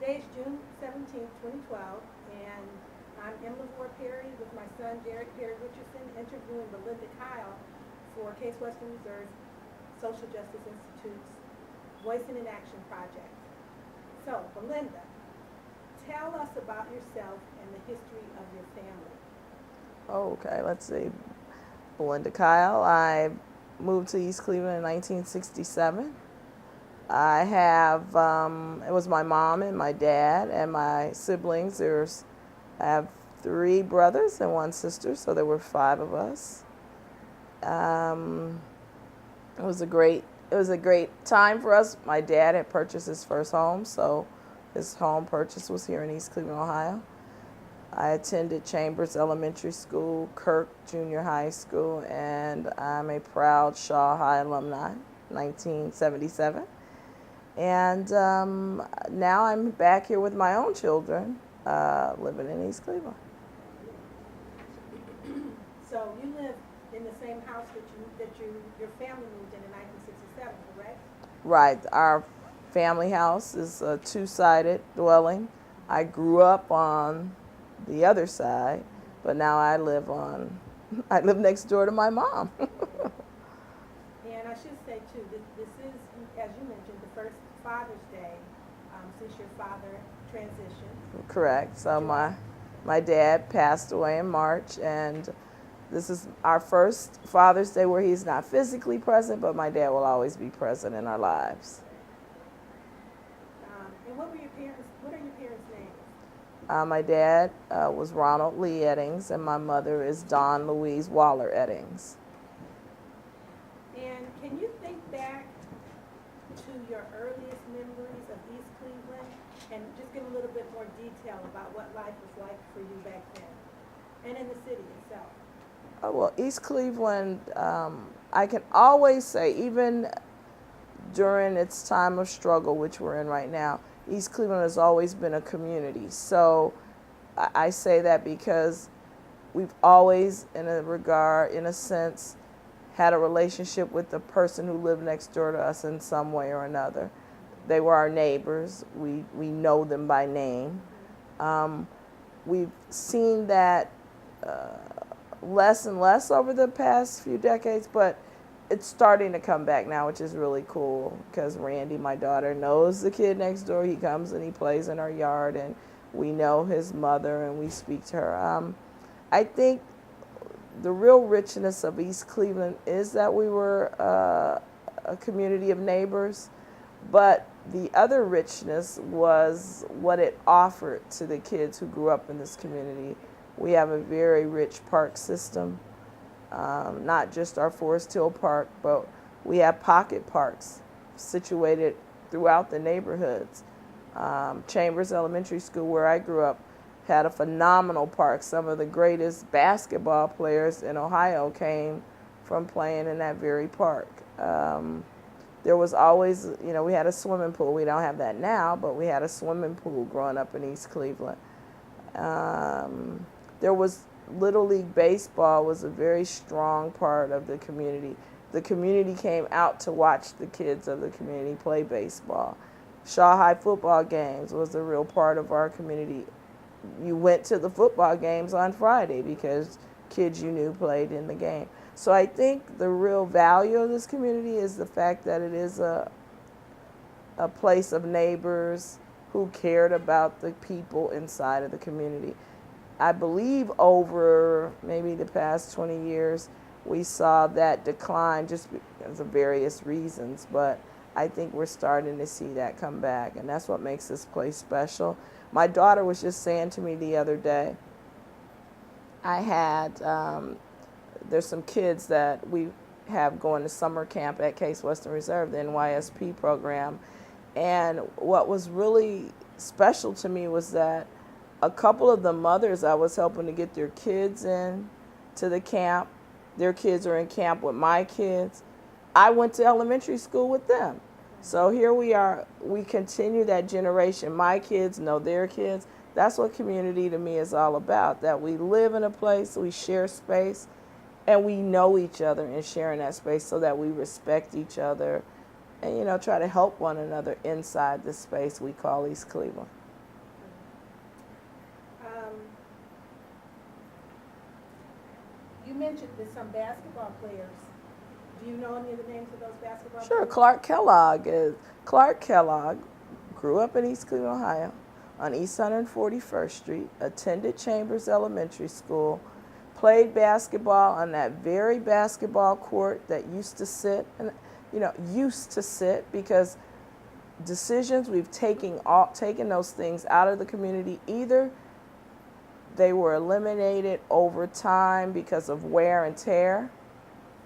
Today is June 17th, 2012, and I'm in LaVora Perry with my son, Jarod Richardson, interviewing Belinda for Case Western Reserve's Social Justice Institute's Voicing in Action project. So, Belinda, tell us about yourself and the history of your family. Okay, let's see. Belinda Kyle. I moved to East Cleveland in 1967. I have, it was my mom and my dad and my siblings. I have 3 brothers and 1 sister, so there were 5 of us. It was a great time for us. My dad had purchased his first home, so his home purchase was here in East Cleveland, Ohio. I attended Chambers Elementary School, Kirk Junior High School, and I'm a proud Shaw High alumni, 1977. And now I'm back here with my own children, living in East Cleveland. So you live in the same house that your family moved in 1967, correct? Right. Our family house is a 2-sided dwelling. I grew up on the other side, but now I live next door to my mom. And I should say too, this is, as you mentioned, the first Father's Day since your father transitioned. Correct. So my dad passed away in March, and this is our first Father's Day where he's not physically present, but my dad will always be present in our lives. And what are your parents' names? My dad was Ronald Lee Eddings, and my mother is Dawn Louise Waller Eddings. And can you think back to your earliest memories of East Cleveland and just give a little bit more detail about what life was like for you back then and in the city itself? Oh, well, East Cleveland, I can always say, even during its time of struggle, which we're in right now, East Cleveland has always been a community. So I say that because we've always, in a sense, had a relationship with the person who lived next door to us in some way or another. They were our neighbors. We know them by name. We've seen that less and less over the past few decades, but it's starting to come back now, which is really cool because Randy, my daughter, knows the kid next door. He comes and he plays in our yard, and we know his mother and we speak to her. I think the real richness of East Cleveland is that we were a community of neighbors, but the other richness was what it offered to the kids who grew up in this community. We have a very rich park system, not just our Forest Hill Park, but we have pocket parks situated throughout the neighborhoods. Chambers Elementary School, where I grew up, had a phenomenal park. Some of the greatest basketball players in Ohio came from playing in that very park. There was always, we had a swimming pool. We don't have that now, but we had a swimming pool growing up in East Cleveland. There was Little League Baseball was a very strong part of the community. The community came out to watch the kids of the community play baseball. Shaw High football games was a real part of our community. You went to the football games on Friday because kids you knew played in the game. So I think the real value of this community is the fact that it is a place of neighbors who cared about the people inside of the community. I believe over maybe the past 20 years, we saw that decline just because of various reasons, but I think we're starting to see that come back, and that's what makes this place special. My daughter was just saying to me the other day, there's some kids that we have going to summer camp at Case Western Reserve, the NYSP program, and what was really special to me was that a couple of the mothers I was helping to get their kids in to the camp, their kids are in camp with my kids. I went to elementary school with them. So here we are, we continue that generation. My kids know their kids. That's what community to me is all about, that we live in a place, we share space, and we know each other in sharing that space so that we respect each other and, try to help one another inside the space we call East Cleveland. mentioned there's some basketball players. Do you know any of the names of those basketball Sure, players? Clark Kellogg grew up in East Cleveland, Ohio, on East 141st Street, attended Chambers Elementary School, played basketball on that very basketball court that used to sit, because decisions we've taken those things out of the community. Either they were eliminated over time because of wear and tear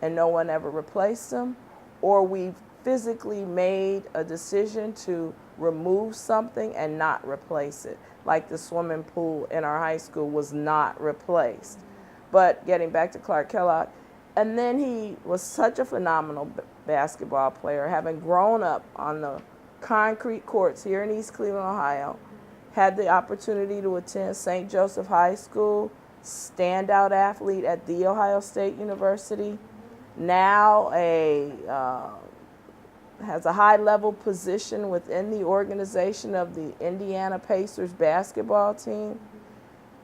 and no one ever replaced them, or we've physically made a decision to remove something and not replace it. Like the swimming pool in our high school was not replaced. But getting back to Clark Kellogg, and then he was such a phenomenal basketball player, having grown up on the concrete courts here in East Cleveland, Ohio, had the opportunity to attend St. Joseph High School, standout athlete at The Ohio State University, now has a high-level position within the organization of the Indiana Pacers basketball team,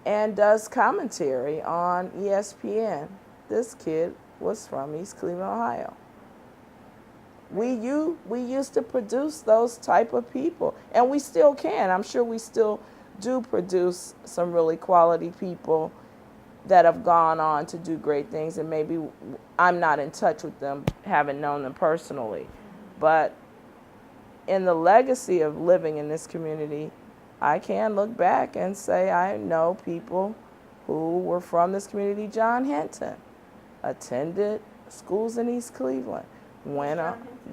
and does commentary on ESPN. This kid was from East Cleveland, Ohio. We used to produce those type of people, and we still can. I'm sure we still do produce some really quality people that have gone on to do great things, and maybe I'm not in touch with them, haven't known them personally. But in the legacy of living in this community, I can look back and say I know people who were from this community. John Hinton attended schools in East Cleveland.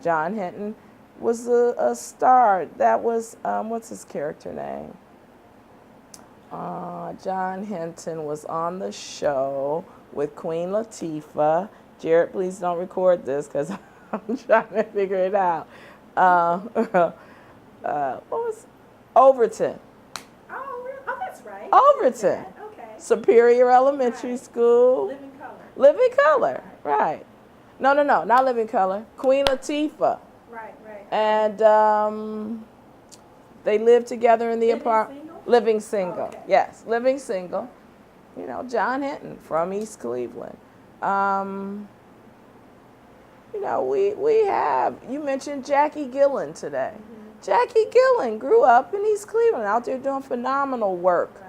John Hinton was a star. That was, what's his character name? John Hinton was on the show with Queen Latifah. Jarod, please don't record this because I'm trying to figure it out. What was Overton? Oh, really? Oh, that's right. Overton. Okay. Superior Elementary School. Living Color. Living Color, right. No, not Living Color. Queen Latifah. Right. And they lived together in the apartment. Living Single. Oh, okay. Yes, Living Single. John Hinton from East Cleveland. We have, you mentioned Jackie Gillen today. Mm-hmm. Jackie Gillen grew up in East Cleveland, out there doing phenomenal work,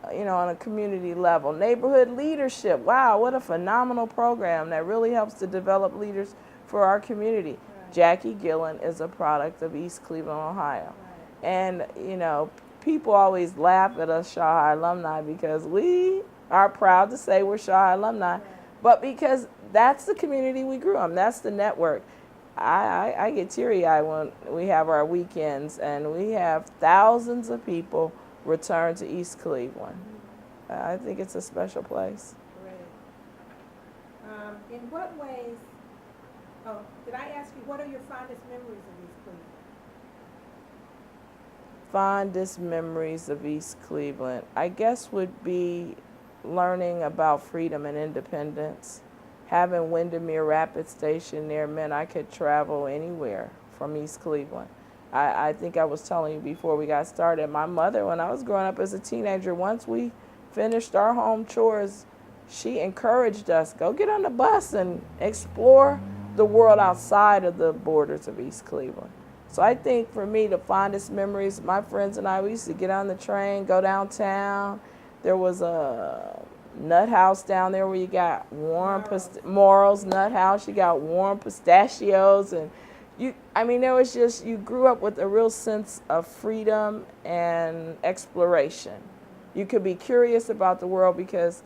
on a community level. Neighborhood leadership, wow, what a phenomenal program that really helps to develop leaders for our community. Right. Jackie Gillen is a product of East Cleveland, Ohio. Right. And, people always laugh at us Shaw High alumni because we are proud to say we're Shaw High alumni. Right. But because that's the community we grew up in, that's the network. I get teary-eyed when we have our weekends and we have thousands of people return to East Cleveland. I think it's a special place. Great. In what ways, did I ask you, what are your fondest memories of East Cleveland? Fondest memories of East Cleveland, I guess, would be learning about freedom and independence. Having Windermere Rapid Station there meant I could travel anywhere from East Cleveland. I think I was telling you before we got started, my mother, when I was growing up as a teenager, once we finished our home chores, she encouraged us, go get on the bus and explore the world outside of the borders of East Cleveland. So I think for me, the fondest memories, my friends and I, we used to get on the train, go downtown. There was a nut house down there where you got warm Morals Nut House. You got warm pistachios, and there was just, you grew up with a real sense of freedom and exploration. You could be curious about the world because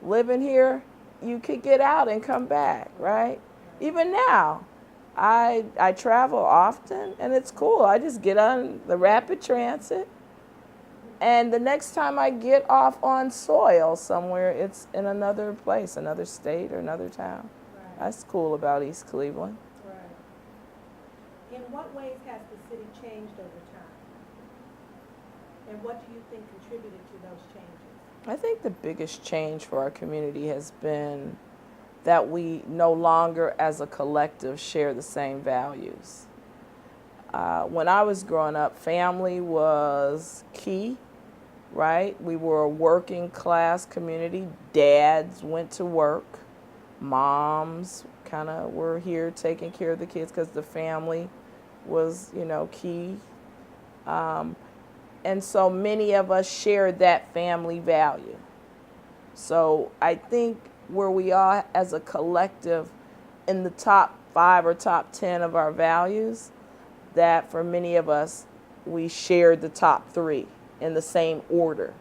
living here, you could get out and come back, right? Even now, I travel often, and it's cool. I just get on the rapid transit, and the next time I get off on soil somewhere, it's in another place, another state or another town. Right. That's cool about East Cleveland. Right. In what ways has the city changed over time? And what do you think contributed to those changes? I think the biggest change for our community has been that we no longer as a collective share the same values. When I was growing up, family was key, right? We were a working class community. Dads went to work. Moms kind of were here taking care of the kids because the family was, key. And so many of us shared that family value. So I think where we are as a collective in the top 5 or top 10 of our values, that for many of us, we shared the top 3 in the same order.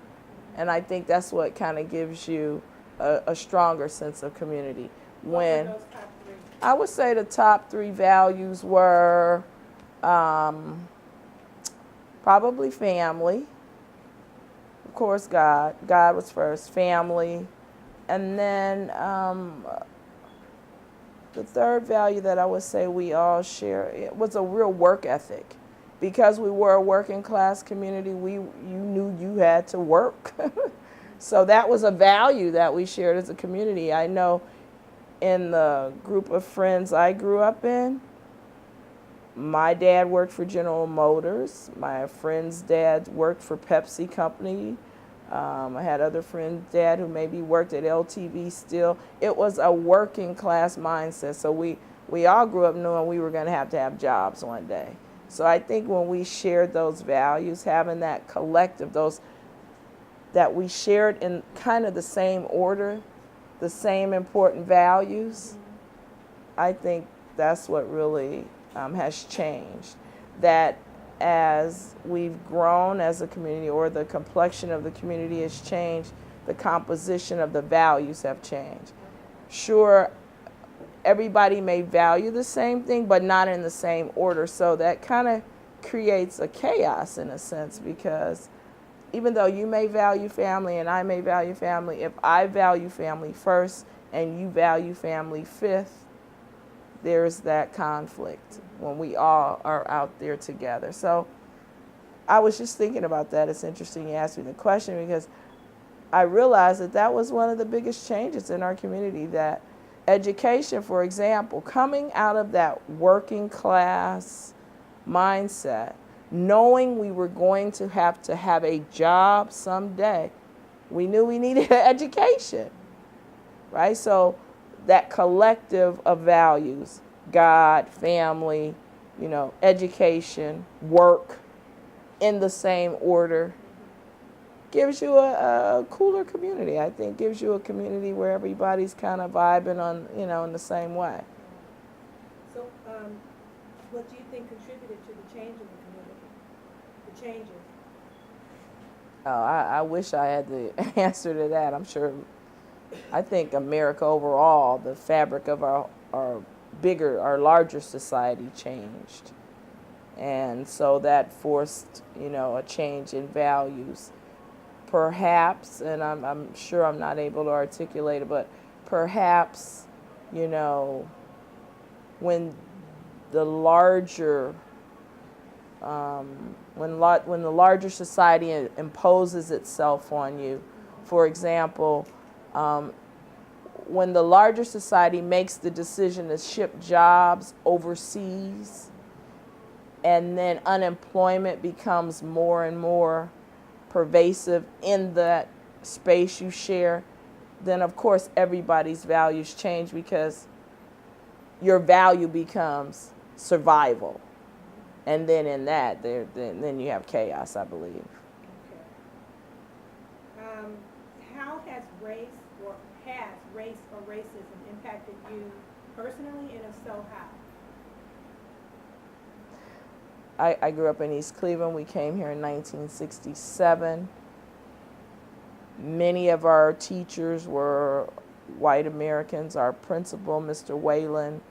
And I think that's what kind of gives you a stronger sense of community. What were those top 3? I would say the top 3 values were probably family, of course God was first, family, and then the third value that I would say we all share, it was a real work ethic. Because we were a working class community, you knew you had to work. So that was a value that we shared as a community. I know in the group of friends I grew up in, my dad worked for General Motors. My friend's dad worked for Pepsi Company. I had other friends' dad who maybe worked at LTV still. It was a working class mindset. So we all grew up knowing we were going to have jobs one day. So I think when we shared those values, having that collective, those that we shared in kind of the same order, the same important values, I think that's what really has changed. That as we've grown as a community, or the complexion of the community has changed, the composition of the values have changed. Sure, everybody may value the same thing, but not in the same order. So that kind of creates a chaos in a sense, because even though you may value family and I may value family, if I value family first and you value family fifth, there's that conflict when we all are out there together. So I was just thinking about that. It's interesting you asked me the question, because I realized that was one of the biggest changes in our community, that education, for example, coming out of that working class mindset, knowing we were going to have a job someday, we knew we needed an education, right? So that collective of values, God, family, education, work, in the same order, gives you a cooler community. I think gives you a community where everybody's kind of vibing on, in the same way. So what do you think contributed to the change in the community, the changes? Oh, I wish I had the answer to that. I'm sure. I think America overall, the fabric of our larger society changed. And so that forced, a change in values. Perhaps, and I'm sure I'm not able to articulate it, but perhaps, when the larger when the larger society imposes itself on you, for example, when the larger society makes the decision to ship jobs overseas, and then unemployment becomes more and more pervasive in that space you share, then of course everybody's values change, because your value becomes survival. And then in that, then you have chaos, I believe. Okay. How has race or racism impacted you personally, and if so, how? I grew up in East Cleveland. We came here in 1967. Many of our teachers were white Americans. Our principal, Mr. Whalen,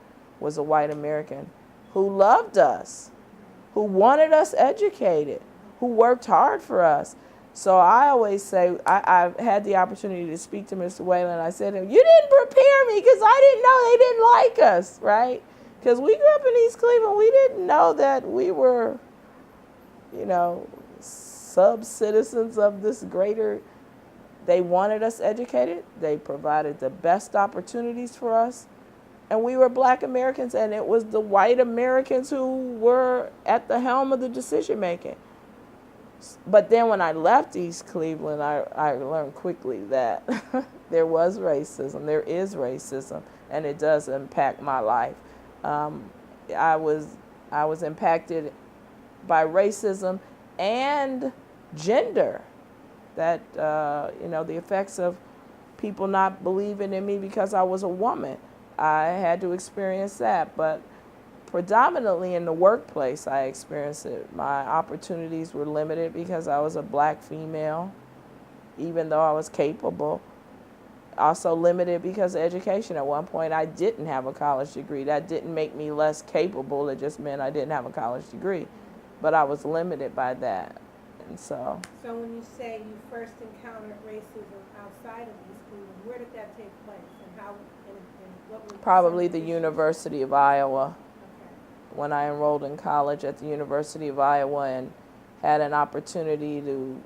was a white American who loved us, who wanted us educated, who worked hard for us. So I always say, I've had the opportunity to speak to Mr. Whalen. I said to him, you didn't prepare me, because I didn't know they didn't like us, right? Because we grew up in East Cleveland. We didn't know that we were, sub-citizens of this greater. They wanted us educated. They provided the best opportunities for us. And we were Black Americans, and it was the white Americans who were at the helm of the decision making. But then when I left East Cleveland, I learned quickly that there was racism, there is racism, and it does impact my life. I was impacted by racism and gender, that the effects of people not believing in me because I was a woman. I had to experience that, but predominantly in the workplace I experienced it. My opportunities were limited because I was a black female, even though I was capable. Also limited because of education. At one point I didn't have a college degree. That didn't make me less capable, it just meant I didn't have a college degree. But I was limited by that. And so when you say you first encountered racism outside of East Cleveland, where did that take place, and how, and what was probably the University of Iowa. Okay. When I enrolled in college at the University of Iowa and had an opportunity to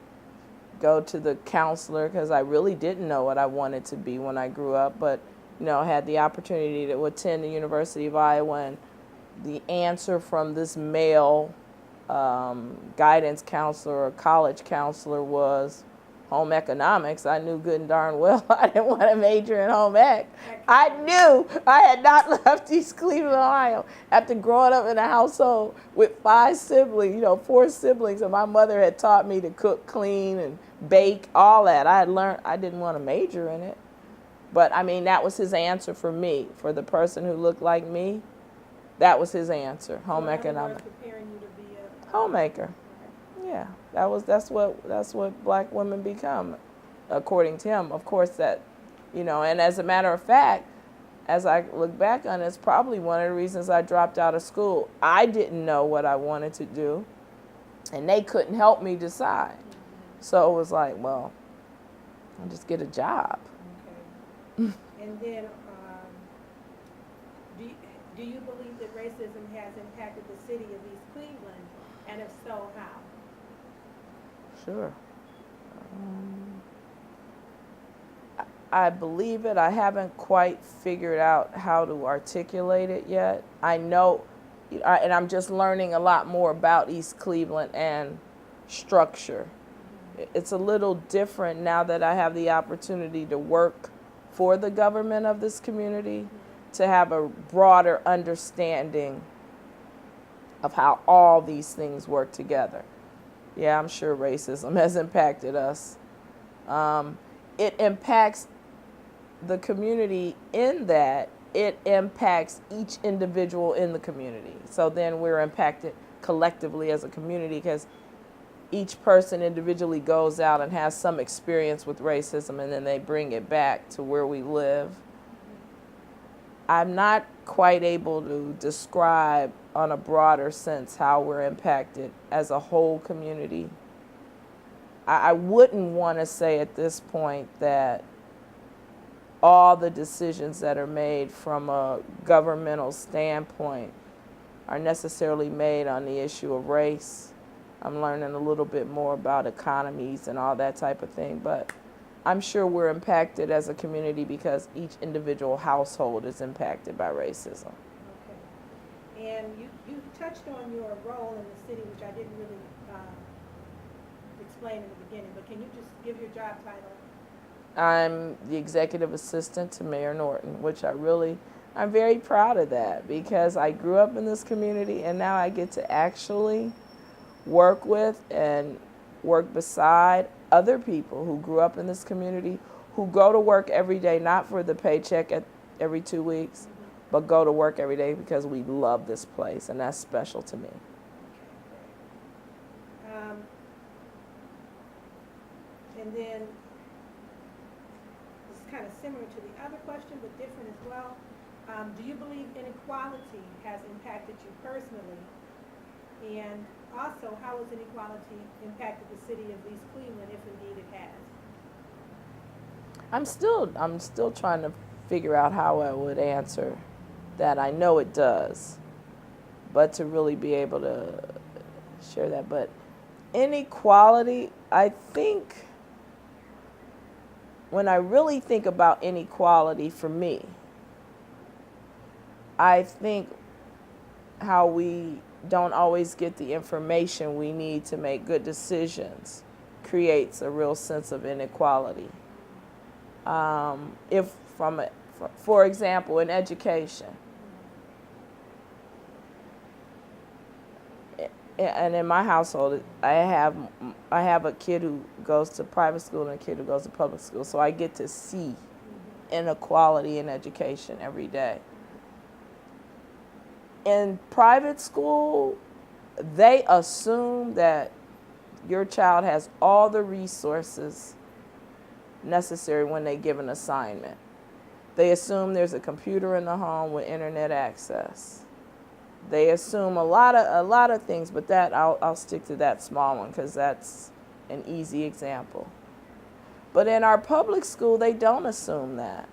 go to the counselor, because I really didn't know what I wanted to be when I grew up, but had the opportunity to attend the University of Iowa, and the answer from this male guidance counselor or college counselor was home economics. I knew good and darn well I didn't want to major in home ec. I knew I had not left East Cleveland, Ohio. After growing up in a household with 5 siblings, 4 siblings, and my mother had taught me to cook, clean, and bake, all that. I had learned I didn't want to major in it. But I mean, that was his answer for me. For the person who looked like me, that was his answer, home economics. Preparing you to be a homemaker. Yeah, that's what black women become, according to him. Of course, that, and as a matter of fact, as I look back on it, it's probably one of the reasons I dropped out of school. I didn't know what I wanted to do, and they couldn't help me decide. So it was like, well, I'll just get a job. Okay. And then, do you believe that racism has impacted the city of East Cleveland, and if so, how? Sure. I believe it. I haven't quite figured out how to articulate it yet. I know, and I'm just learning a lot more about East Cleveland and structure. It's a little different now that I have the opportunity to work for the government of this community, to have a broader understanding of how all these things work together. Yeah, I'm sure racism has impacted us. It impacts the community in that it impacts each individual in the community. So then we're impacted collectively as a community, because each person individually goes out and has some experience with racism, and then they bring it back to where we live. I'm not quite able to describe on a broader sense how we're impacted as a whole community. I wouldn't want to say at this point that all the decisions that are made from a governmental standpoint are necessarily made on the issue of race. I'm learning a little bit more about economies and all that type of thing, but I'm sure we're impacted as a community because each individual household is impacted by racism. Okay. And you touched on your role in the city, which I didn't really explain in the beginning, but can you just give your job title? I'm the executive assistant to Mayor Norton, which I'm very proud of that, because I grew up in this community and now I get to actually work with and work beside other people who grew up in this community, who go to work every day, not for the paycheck every 2 weeks, but go to work every day because we love this place, and that's special to me. And then, this is kind of similar to the other question, but different as well. Do you believe inequality has impacted you personally? And also, how has inequality impacted the city of East Cleveland, if indeed it has? I'm still trying to figure out how I would answer that. I know it does, but to really be able to share that. But inequality, I think, when I really think about inequality for me, I think how we don't always get the information we need to make good decisions creates a real sense of inequality. If for example, in education, and in my household, I have a kid who goes to private school and a kid who goes to public school, so I get to see inequality in education every day. In private school, they assume that your child has all the resources necessary when they give an assignment. They assume there's a computer in the home with internet access. They assume a lot of things, but that I'll stick to that small one because that's an easy example. But in our public school, they don't assume that.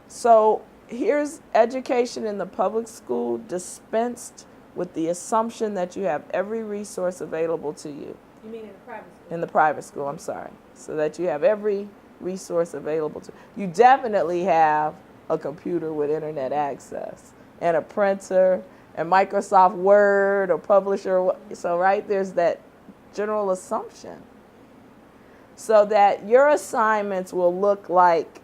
So here's education in the public school dispensed with the assumption that you have every resource available to you. You mean in the private school? In the private school, I'm sorry. So that you have every resource available to you. You definitely have a computer with internet access and a printer and Microsoft Word or Publisher. So right, there's that general assumption. So that your assignments will look like,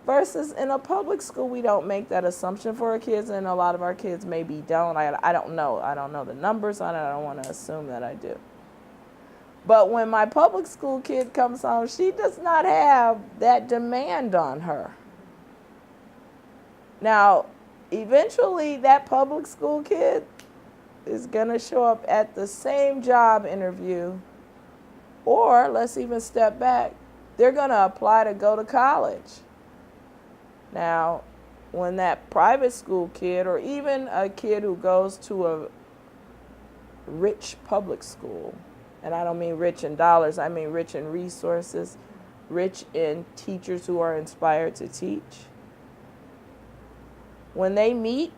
versus in a public school, we don't make that assumption for our kids, and a lot of our kids maybe don't. I don't know. I don't know the numbers on it. I don't want to assume that I do. But when my public school kid comes home, she does not have that demand on her. Now, eventually, that public school kid is going to show up at the same job interview, or let's even step back, they're going to apply to go to college. Now, when that private school kid, or even a kid who goes to a rich public school, and I don't mean rich in dollars, I mean rich in resources, rich in teachers who are inspired to teach. When they meet,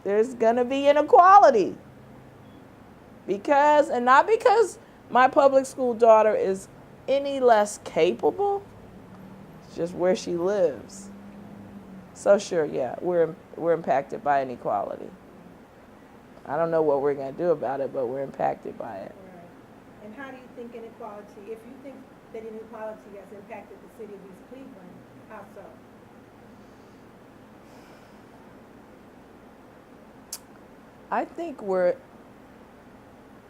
there's going to be inequality. And not because my public school daughter is any less capable, it's just where she lives. So sure, yeah, we're impacted by inequality. I don't know what we're going to do about it, but we're impacted by it. Right. And how do you think inequality, if you think that inequality has impacted the city of East Cleveland, how so? I think we're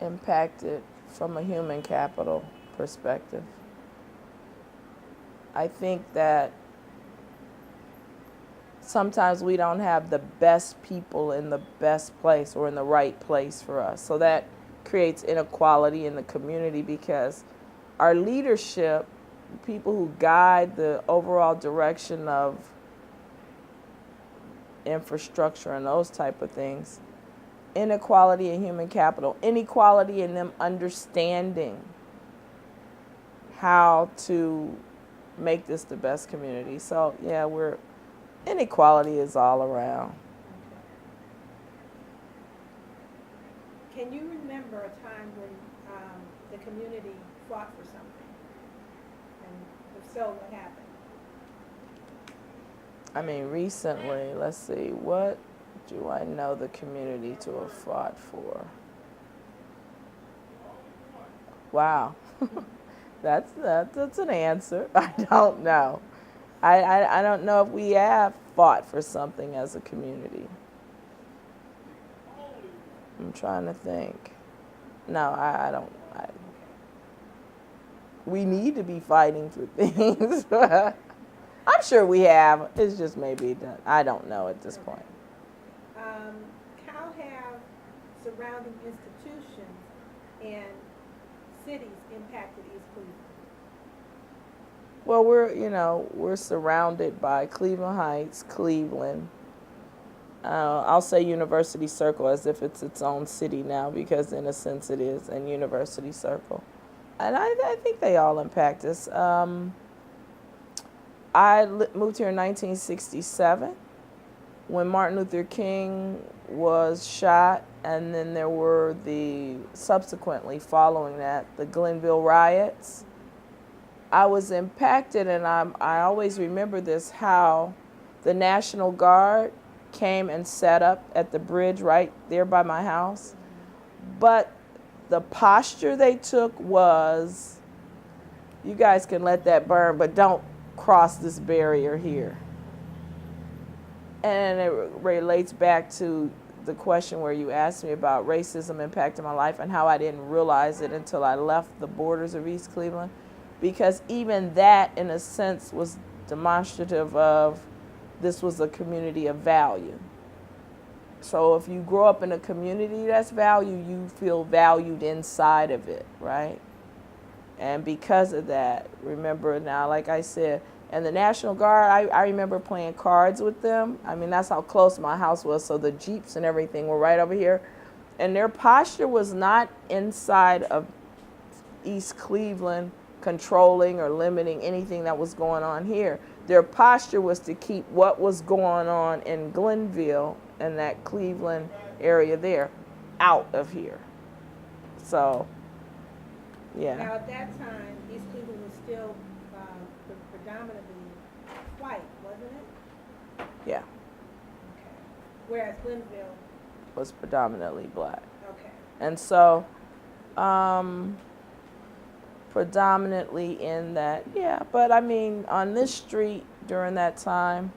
impacted from a human capital perspective. I think that sometimes we don't have the best people in the best place or in the right place for us. So that creates inequality in the community because our leadership, people who guide the overall direction of infrastructure and those type of things, inequality in human capital, inequality in them understanding how to make this the best community. So yeah, inequality is all around. Can you remember a time when the community fought for something? And if so, what happened? I mean, recently, let's see, what do I know the community to have fought for? Wow. That's an answer. I don't know. I don't know if we have fought for something as a community. I'm trying to think. No, I don't. We need to be fighting for things. I'm sure we have. It's just maybe I don't know at this point. How have surrounding institutions and cities impacted East Cleveland? Well, we're surrounded by Cleveland Heights, Cleveland. I'll say University Circle as if it's its own city now because in a sense it is, and University Circle. And I think they all impact us. I moved here in 1967 when Martin Luther King was shot, and then there were subsequently following that, the Glenville riots. I was impacted, and I always remember this, how the National Guard came and sat up at the bridge right there by my house. But the posture they took was, you guys can let that burn, but don't cross this barrier here. And it relates back to the question where you asked me about racism impacting my life and how I didn't realize it until I left the borders of East Cleveland. Because even that, in a sense, was demonstrative of this was a community of value. So if you grow up in a community that's valued, you feel valued inside of it, right? And because of that, remember now, like I said, and the National Guard, I remember playing cards with them. I mean, that's how close my house was, so the Jeeps and everything were right over here. And their posture was not inside of East Cleveland controlling or limiting anything that was going on here. Their posture was to keep what was going on in Glenville and that Cleveland area there out of here. So, yeah. Now, at that time, East Cleveland was still predominantly white, wasn't it? Yeah. Okay. Whereas Glenville was predominantly black. Okay. And so, predominantly in that, yeah. But I mean, on this street during that time,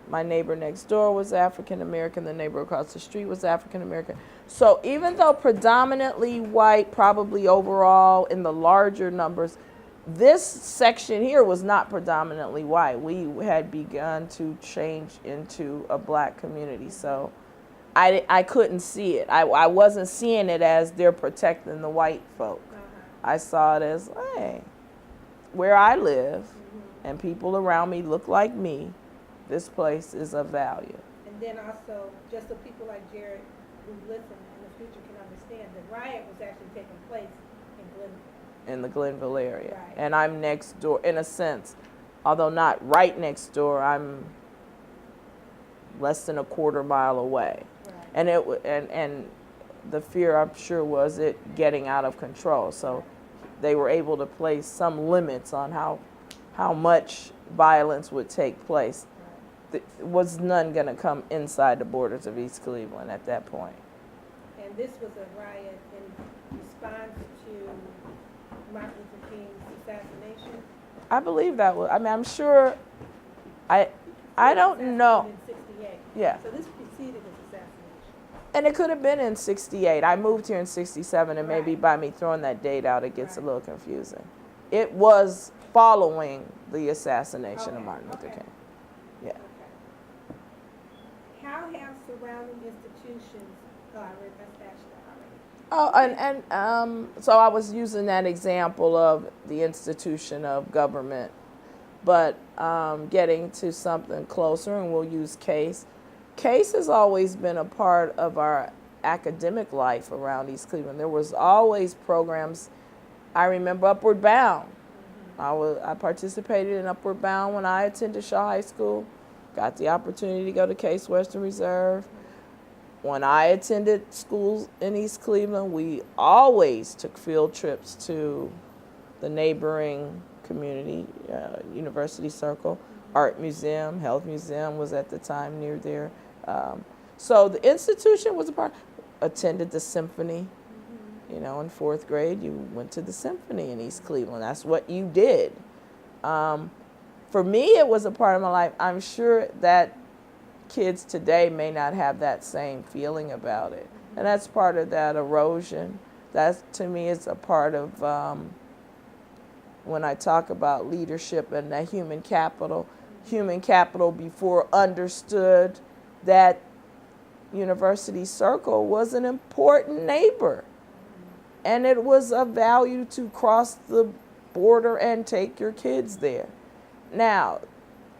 my neighbor next door was African American, the neighbor across the street was African American. So even though predominantly white, probably overall in the larger numbers, this section here was not predominantly white. We had begun to change into a black community. So I couldn't see it. I wasn't seeing it as they're protecting the white folk. I saw it as, hey, where I live and people around me look like me, this place is of value. And then also, just so people like Jarod who listen in the future can understand, the riot was actually taking place in Glenville. In the Glenville area. Right. And I'm next door, in a sense, although not right next door, I'm less than a quarter mile away. Right. And and the fear, I'm sure, was it getting out of control. So they were able to place some limits on how much violence would take place. Was none going to come inside the borders of East Cleveland at that point. And this was a riot in response to Martin Luther King's assassination? I believe that was, I mean, I'm sure, I don't know. In 68. Yeah. So this preceded his assassination. And it could have been in 68. I moved here in 67, and maybe by me throwing that date out, it gets a little confusing. It was following the assassination of Martin Luther King. Yeah. Okay. How have surrounding institutions, that's actually already. Oh, so I was using that example of the institution of government, but getting to something closer, and we'll use CASE. CASE has always been a part of our academic life around East Cleveland. There was always programs. I remember Upward Bound. I participated in Upward Bound when I attended Shaw High School. Got the opportunity to go to Case Western Reserve. When I attended schools in East Cleveland, we always took field trips to the neighboring community, University Circle, Art Museum, Health Museum was at the time near there. So the institution was a part. Attended the symphony. You know, in 4th grade, you went to the symphony in East Cleveland. That's what you did. For me, it was a part of my life. I'm sure that kids today may not have that same feeling about it. And that's part of that erosion. That, to me, is a part of when I talk about leadership and that human capital before understood that University Circle was an important neighbor. And it was of value to cross the border and take your kids there. Now,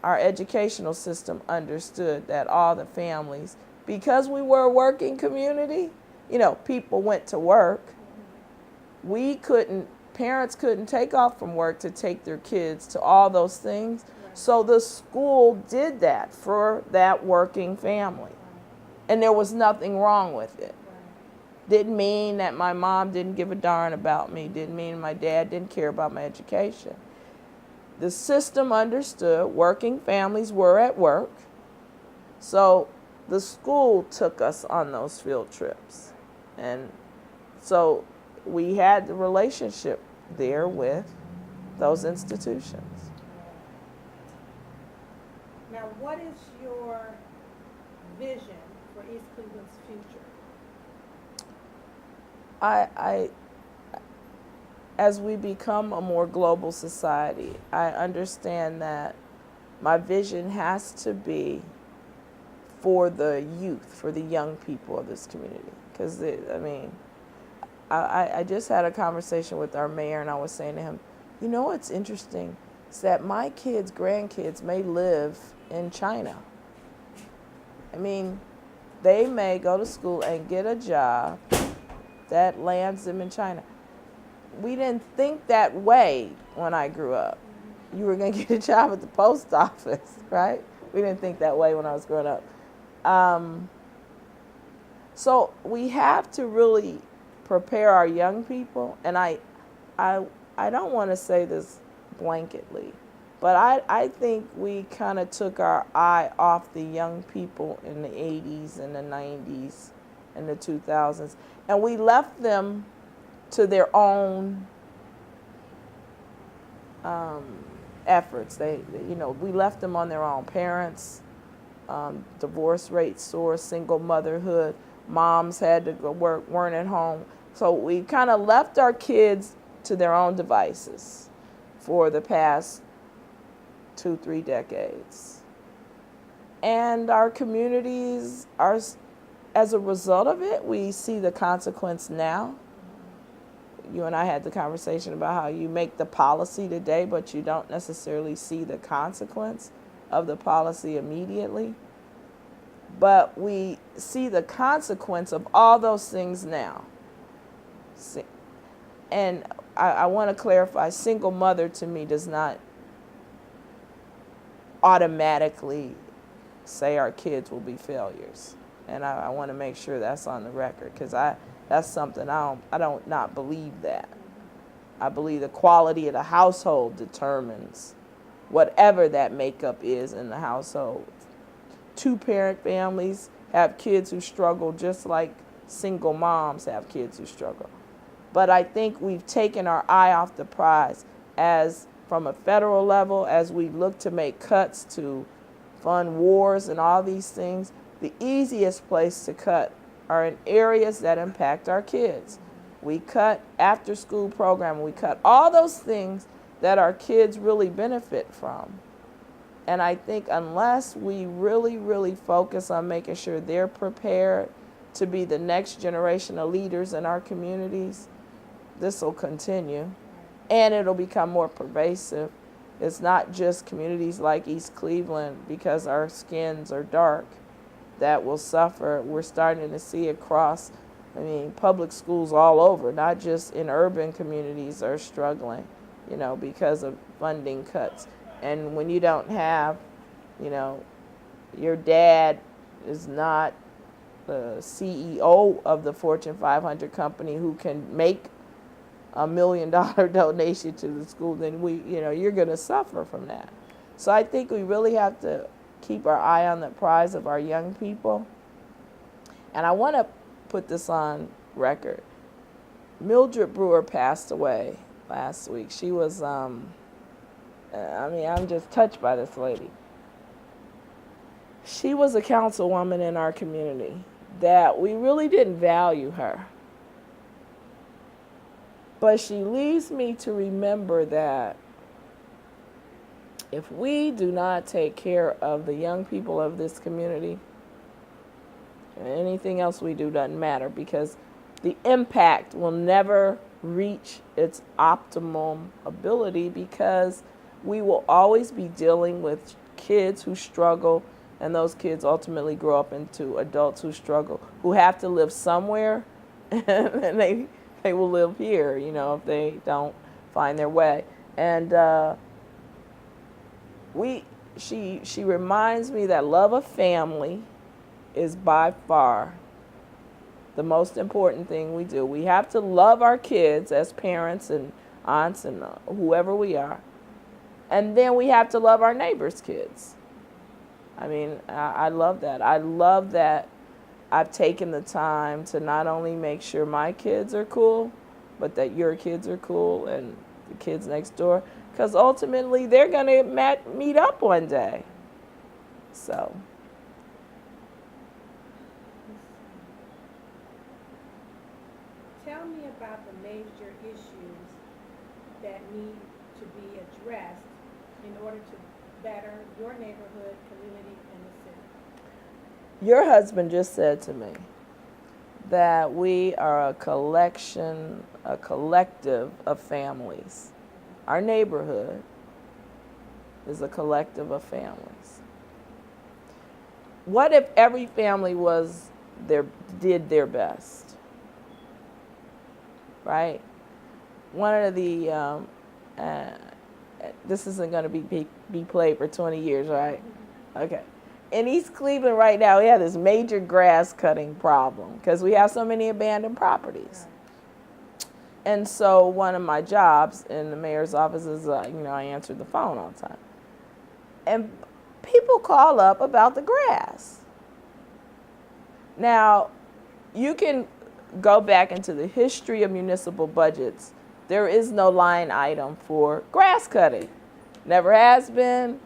our educational system understood that all the families, because we were a working community, you know, people went to work. Parents couldn't take off from work to take their kids to all those things. So the school did that for that working family. And there was nothing wrong with it. Didn't mean that my mom didn't give a darn about me. Didn't mean my dad didn't care about my education. The system understood working families were at work. So the school took us on those field trips. And so we had the relationship there with those institutions. Now, what is your vision for East Cleveland's future? As we become a more global society, I understand that my vision has to be for the youth, for the young people of this community. Because, I just had a conversation with our mayor, and I was saying to him, you know what's interesting? It's that my kids, grandkids may live in China. I mean, they may go to school and get a job that lands them in China. We didn't think that way when I grew up. You were going to get a job at the post office, right? We didn't think that way when I was growing up. So we have to really prepare our young people, and I don't want to say this blanketly, but I think we kind of took our eye off the young people in the 80s and the 90s and the 2000s, and we left them to their own efforts. We left them on their own. Parents, divorce rates soar, single motherhood, moms had to go work, weren't at home. So we kind of left our kids to their own devices for the past 2-3 decades. And our communities are, as a result of it, we see the consequence now. You and I had the conversation about how you make the policy today, but you don't necessarily see the consequence of the policy immediately. But we see the consequence of all those things now. And I want to clarify, single mother to me does not automatically say our kids will be failures. And I want to make sure that's on the record, because that's something I don't not believe that. I believe the quality of the household determines whatever that makeup is in the household. 2-parent families have kids who struggle just like single moms have kids who struggle. But I think we've taken our eye off the prize as from a federal level, as we look to make cuts to fund wars and all these things. The easiest place to cut are in areas that impact our kids. We cut after school program, we cut all those things that our kids really benefit from. And I think unless we really, really focus on making sure they're prepared to be the next generation of leaders in our communities, this will continue. And it'll become more pervasive. It's not just communities like East Cleveland, because our skins are dark, that will suffer. We're starting to see across, public schools all over, not just in urban communities, are struggling, because of funding cuts. And when you don't have, your dad is not the CEO of the Fortune 500 company who can make $1 million donation to the school, then you're going to suffer from that. So I think we really have to keep our eye on the prize of our young people. And I want to put this on record. Mildred Brewer passed away last week. She was, I'm just touched by this lady. She was a councilwoman in our community that we really didn't value her. But she leaves me to remember that if we do not take care of the young people of this community, anything else we do doesn't matter, because the impact will never reach its optimum ability, because we will always be dealing with kids who struggle, and those kids ultimately grow up into adults who struggle, who have to live somewhere, and they will live here, if they don't find their way. And she reminds me that love of family is by far the most important thing we do. We have to love our kids as parents and aunts and whoever we are. And then we have to love our neighbors' kids. I mean, I love that. I love that I've taken the time to not only make sure my kids are cool, but that your kids are cool and the kids next door. Because ultimately, they're going to meet up one day. So. Tell me about the major issues that need to be addressed in order to better your neighborhood, community, and the city. Your husband just said to me that we are a collective of families. Our neighborhood is a collective of families. What if every family did their best? Right? One of the this isn't going to be played for 20 years, right? Okay. In East Cleveland right now, we have this major grass cutting problem because we have so many abandoned properties. And so one of my jobs in the mayor's office is, I answer the phone all the time. And people call up about the grass. Now, you can go back into the history of municipal budgets. There is no line item for grass cutting. Never has been.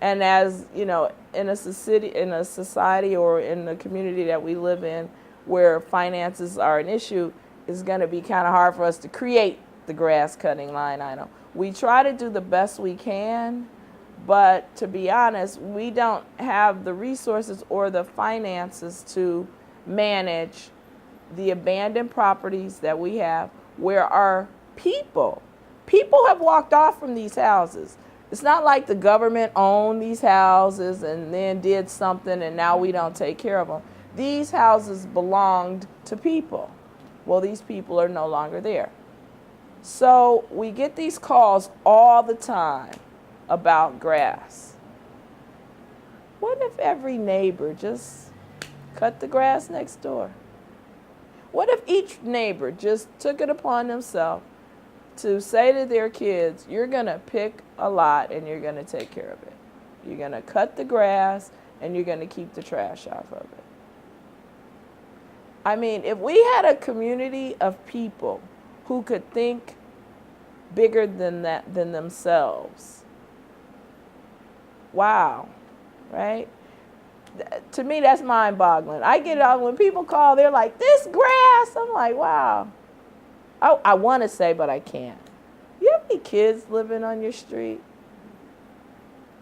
And as you know, in a society or in the community that we live in where finances are an issue, it's going to be kind of hard for us to create the grass cutting line item. We try to do the best we can, but to be honest, we don't have the resources or the finances to manage the abandoned properties that we have where our people have walked off from these houses. It's not like the government owned these houses and then did something and now we don't take care of them. These houses belonged to people. Well, these people are no longer there. So we get these calls all the time about grass. What if every neighbor just cut the grass next door? What if each neighbor just took it upon themselves to say to their kids, you're going to pick a lot and you're going to take care of it. You're going to cut the grass and you're going to keep the trash off of it. I mean, if we had a community of people who could think bigger than themselves, wow, right? To me, that's mind-boggling. I get it out when people call, they're like, this grass. I'm like, wow. I want to say, but I can't. You have any kids living on your street?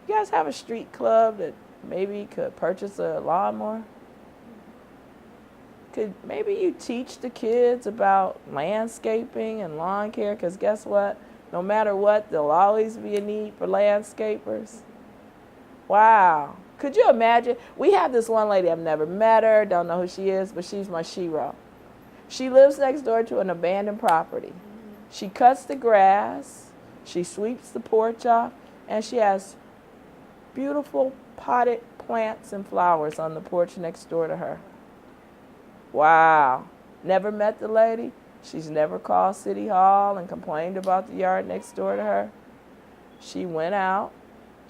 You guys have a street club that maybe could purchase a lawnmower? Could maybe you teach the kids about landscaping and lawn care? Because guess what? No matter what, there'll always be a need for landscapers. Wow. Could you imagine? We have this one lady, I've never met her, don't know who she is, but she's my shero. She lives next door to an abandoned property. She cuts the grass, she sweeps the porch off, and she has beautiful potted plants and flowers on the porch next door to her. Wow. Never met the lady. She's never called City Hall and complained about the yard next door to her. She went out.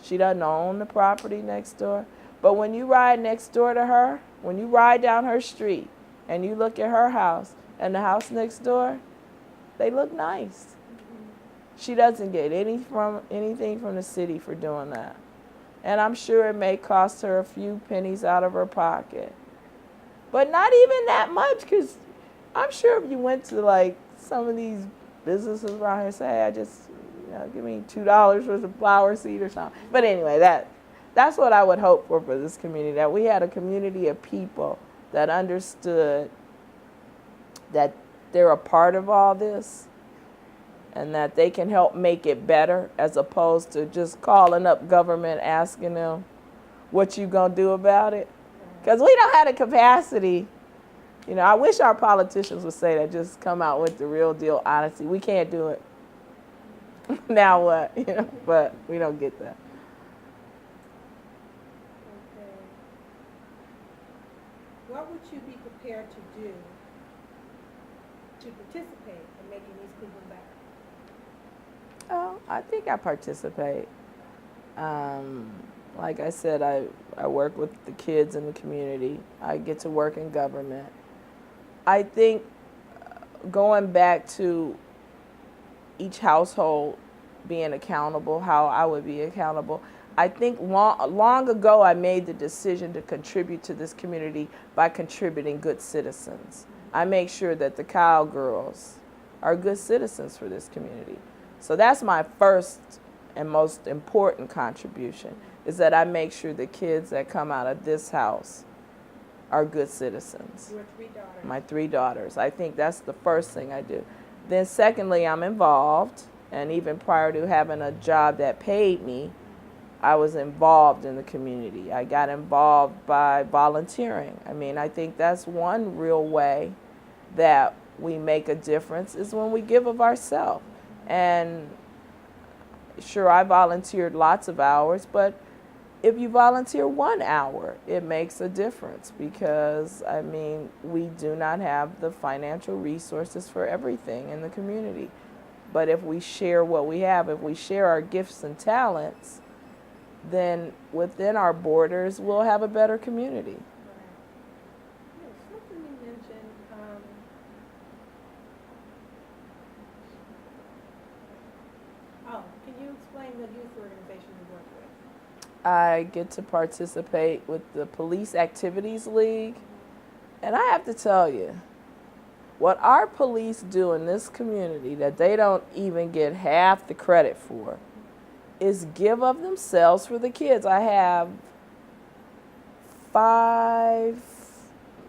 She doesn't own the property next door. But when you ride next door to her, when you ride down her street and you look at her house and the house next door, they look nice. She doesn't get anything from the city for doing that. And I'm sure it may cost her a few pennies out of her pocket. But not even that much, because I'm sure if you went to like some of these businesses around here and say, hey, I just, give me $2 for some flower seed or something. But anyway, that's what I would hope for this community, that we had a community of people that understood that they're a part of all this and that they can help make it better, as opposed to just calling up government asking them what you gonna do about it. Because we don't have the capacity. I wish our politicians would say that, just come out with the real deal honesty. We can't do it. Now what? But we don't get that. Okay. What would you be prepared to do to participate in making East Cleveland better? Oh, I think I participate. Like I said, I work with the kids in the community. I get to work in government. I think going back to each household being accountable, how I would be accountable. I think long ago I made the decision to contribute to this community by contributing good citizens. I make sure that the cowgirls are good citizens for this community. So that's my first and most important contribution, is that I make sure the kids that come out of this house are good citizens. Your 3 daughters. My 3 daughters. I think that's the first thing I do. Then secondly, I'm involved, and even prior to having a job that paid me, I was involved in the community. I got involved by volunteering. I mean, I think that's one real way that we make a difference, is when we give of ourselves. And sure, I volunteered lots of hours, but if you volunteer 1 hour, it makes a difference, because, I mean, we do not have the financial resources for everything in the community. But if we share what we have, if we share our gifts and talents, then within our borders, we'll have a better community. Right. Something you mentioned, can you explain the youth organization you work with? I get to participate with the Police Activities League. And I have to tell you, what our police do in this community that they don't even get half the credit for is give of themselves for the kids. I have 5,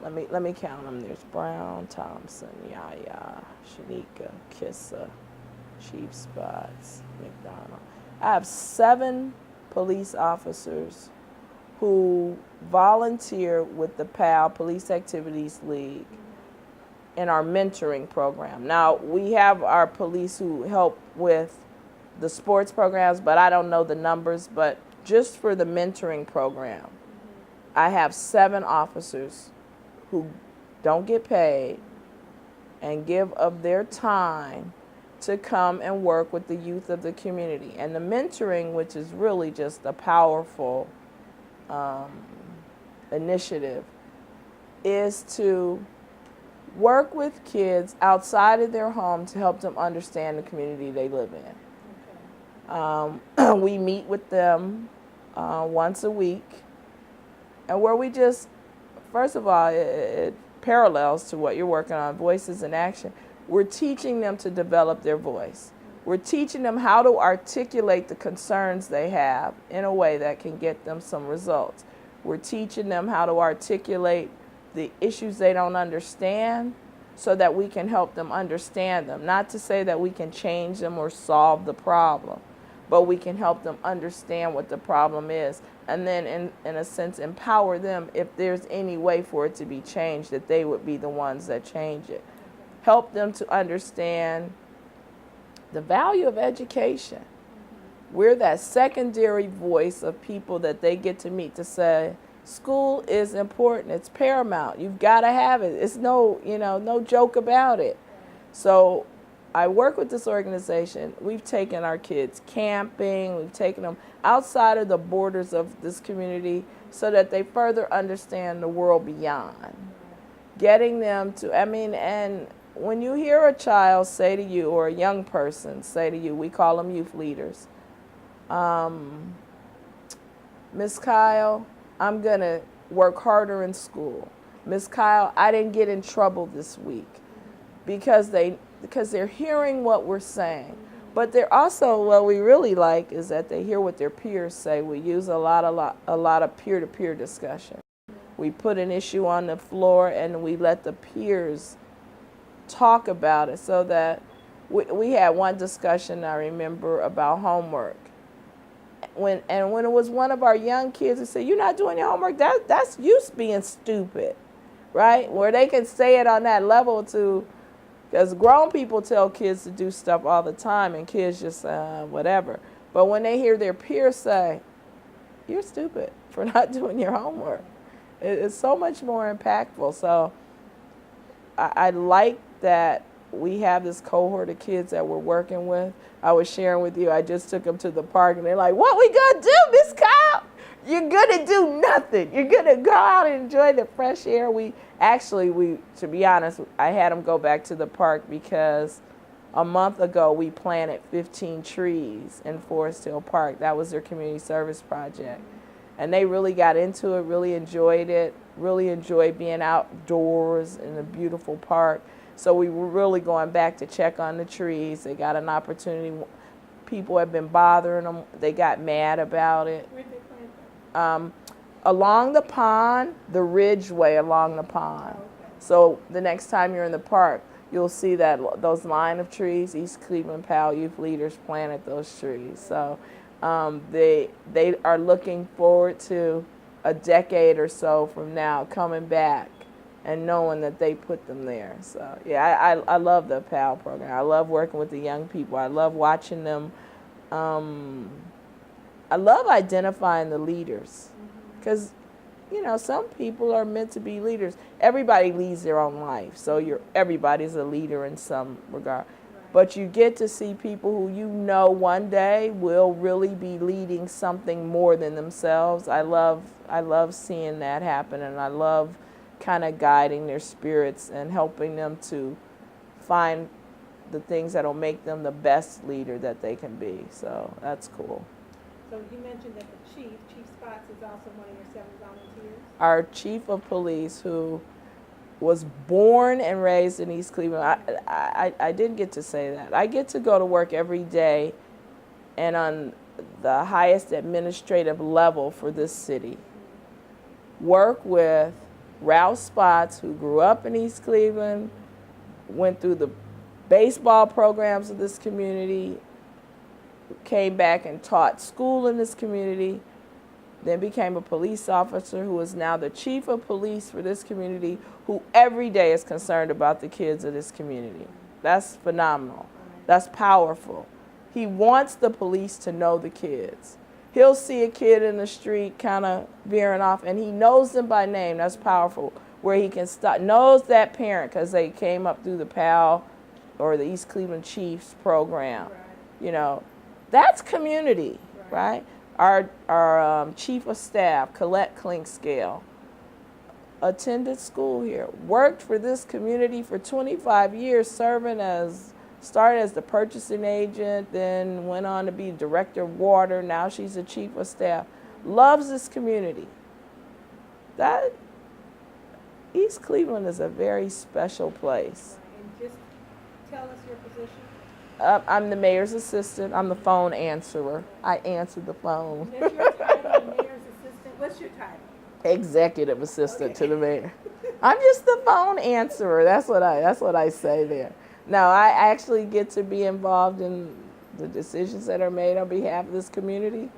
let me count them. There's Brown, Thompson, Yaya, Shanika, Kissa, Chief Spots, McDonald. I have 7 police officers who volunteer with the PAL, Police Activities League, in our mentoring program. Now, we have our police who help with the sports programs, but I don't know the numbers, but just for the mentoring program, I have 7 officers who don't get paid and give of their time to come and work with the youth of the community. And the mentoring, which is really just a powerful initiative, is to work with kids outside of their home to help them understand the community they live in. We meet with them once a week, and where we just, first of all, it parallels to what you're working on, Voices in Action. We're teaching them to develop their voice. We're teaching them how to articulate the concerns they have in a way that can get them some results. We're teaching them how to articulate the issues they don't understand so that we can help them understand them. Not to say that we can change them or solve the problem, but we can help them understand what the problem is, and then in a sense empower them if there's any way for it to be changed, that they would be the ones that change it. Help them to understand the value of education. We're that secondary voice of people that they get to meet to say, school is important, it's paramount, you've got to have it. It's no joke about it. So I work with this organization. We've taken our kids camping, we've taken them outside of the borders of this community so that they further understand the world beyond. Getting them to, and when you hear a child say to you, or a young person say to you, we call them youth leaders, Miss Kyle, I'm going to work harder in school. Miss Kyle, I didn't get in trouble this week, because they're hearing what we're saying. But they're also, what we really like is that they hear what their peers say. We use a lot of peer-to-peer discussion. We put an issue on the floor and we let the peers talk about it, so that we had one discussion I remember about homework. When it was one of our young kids who said, "You're not doing your homework," that's you being stupid, right? Where they can say it on that level too, because grown people tell kids to do stuff all the time and kids just whatever. But when they hear their peers say, "You're stupid for not doing your homework," it's so much more impactful. So I like that we have this cohort of kids that we're working with. I was sharing with you, I just took them to the park and they're like, "What we gonna do, Miss Kyle?" you're gonna do nothing. You're gonna go out and enjoy the fresh air. We to be honest, I had them go back to the park because a month ago we planted 15 trees in Forest Hill Park. That was their community service project. And they really got into it, really enjoyed it, really enjoyed being outdoors in a beautiful park. So we were really going back to check on the trees. They got an opportunity. People have been bothering them. They got mad about it. Where did they plant them? Along the pond, the ridgeway along the pond. Oh, okay. So the next time you're in the park, you'll see that those line of trees. East Cleveland PAL youth leaders planted those trees. So they are looking forward to a decade or so from now coming back and knowing that they put them there. So yeah, I love the PAL program. I love working with the young people. I love watching them. I love identifying the leaders because, you know, some people are meant to be leaders. Everybody leads their own life, so everybody's a leader in some regard. But you get to see people who you know one day will really be leading something more than themselves. I love seeing that happen, and I love kind of guiding their spirits and helping them to find the things that will make them the best leader that they can be. So that's cool. So you mentioned that the Chief Spots, is also one of your 7 volunteers? Our chief of police, who was born and raised in East Cleveland, I didn't get to say that. I get to go to work every day and on the highest administrative level for this city, work with Ralph Spots, who grew up in East Cleveland, went through the baseball programs of this community, came back and taught school in this community, then became a police officer who is now the chief of police for this community, who every day is concerned about the kids of this community. That's phenomenal. That's powerful. He wants the police to know the kids. He'll see a kid in the street kind of veering off, and he knows them by name. That's powerful, where he can stop, knows that parent because they came up through the PAL or the East Cleveland Chiefs program. Right. You know, that's community, right? Our chief of staff, Colette Klinkscale, attended school here, worked for this community for 25 years, started as the purchasing agent, then went on to be director of water. Now she's the chief of staff. Loves this community. That East Cleveland is a very special place. And just tell us your position. I'm the mayor's assistant. I'm the phone answerer. I answer the phone. That's your title, mayor's assistant. What's your title? Executive assistant to the mayor. I'm just the phone answerer. That's what I say there. No, I actually get to be involved in the decisions that are made on behalf of this community.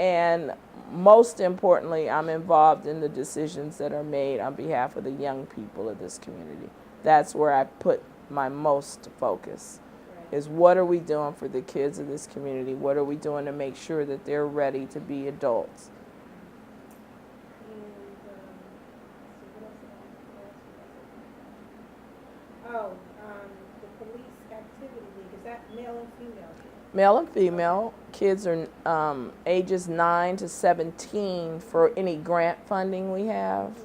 And most importantly, I'm involved in the decisions that are made on behalf of the young people of this community. That's where I put my most focus. Is what are we doing for the kids of this community? What are we doing to make sure that they're ready to be adults? The police activity league, is that male and female? Male and female. Kids are ages 9 to 17 for any grant funding we have.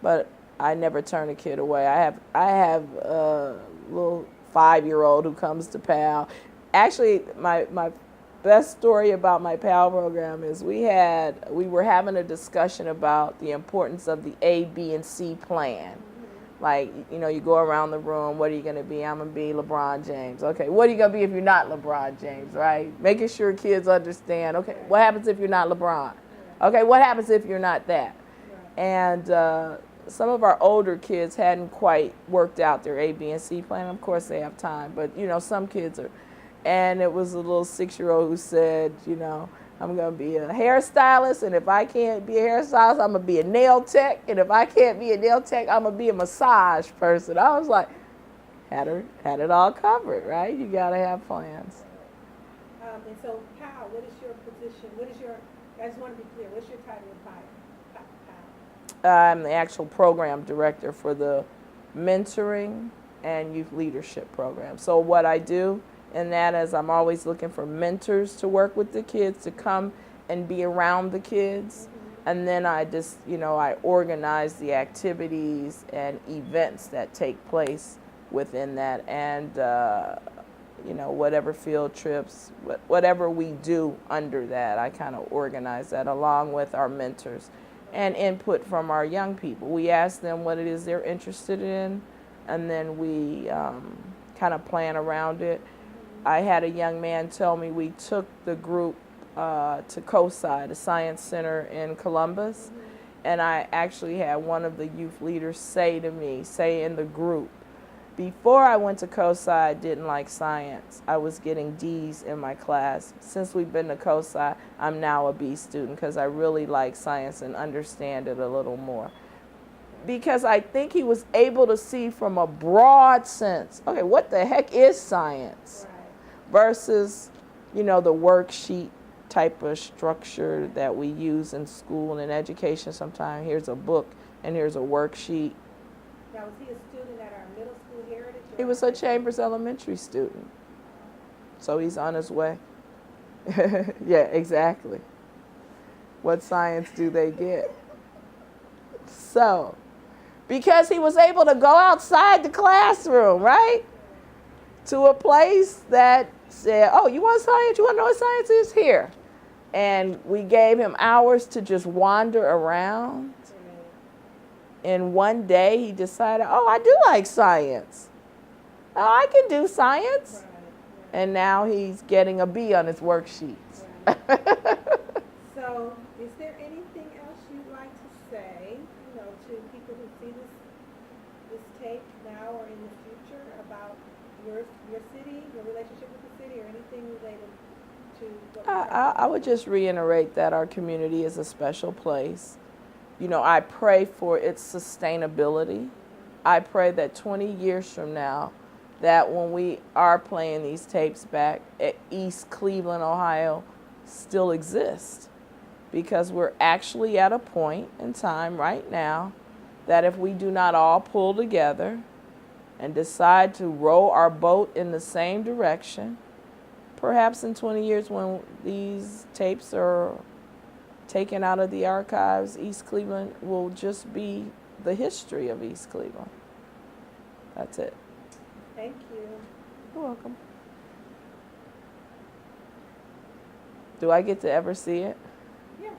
But I never turn a kid away. I have a little 5-year-old who comes to PAL. Actually, my best story about my PAL program is we were having a discussion about the importance of the A, B, and C plan. Like, you know, you go around the room, what are you going to be? I'm going to be LeBron James. Okay, what are you going to be if you're not LeBron James, right? Making sure kids understand, okay, what happens if you're not LeBron? Okay, what happens if you're not that? And some of our older kids hadn't quite worked out their A, B, and C plan. Of course, they have time, but, you know, some kids are. And it was a little 6-year-old who said, you know, I'm going to be a hairstylist, and if I can't be a hairstylist, I'm going to be a nail tech, and if I can't be a nail tech, I'm going to be a massage person. I was like, had it all covered, right? You got to have plans. And so, Powell, what is your position? I just want to be clear, what's your title of Powell? I'm the actual program director for the mentoring and youth leadership program. So what I do in that is I'm always looking for mentors to work with the kids to come and be around the kids. And then I just, I organize the activities and events that take place within that, and whatever field trips, whatever we do under that, I kind of organize that along with our mentors and input from our young people. We ask them what it is they're interested in, and then we kind of plan around it. I had a young man tell me we took the group to COSI, the Science Center in Columbus, and I actually had one of the youth leaders say in the group, before I went to COSI, I didn't like science. I was getting D's in my class. Since we've been to COSI, I'm now a B student because I really like science and understand it a little more. Because I think he was able to see from a broad sense, okay, what the heck is science? Versus, the worksheet type of structure that we use in school and in education sometimes. Here's a book and here's a worksheet. Now, was he a student at our middle school heritage? He was a Chambers Elementary student. So he's on his way. Yeah, exactly. What science do they get? So, because he was able to go outside the classroom, right? To a place that said, oh, you want science? You want to know what science is? Here. And we gave him hours to just wander around. And one day he decided, oh, I do like science. Oh, I can do science. And now he's getting a B on his worksheets. So, is there anything else you'd like to say, to people who see this tape now or in the future about your city, your relationship with the city, or anything related to what I would just reiterate that our community is a special place. I pray for its sustainability. I pray that 20 years from now, that when we are playing these tapes back, East Cleveland, Ohio, still exists. Because we're actually at a point in time right now that if we do not all pull together and decide to row our boat in the same direction, perhaps in 20 years when these tapes are taken out of the archives, East Cleveland will just be the history of East Cleveland. That's it. Thank you. You're welcome. Do I get to ever see it? Yeah.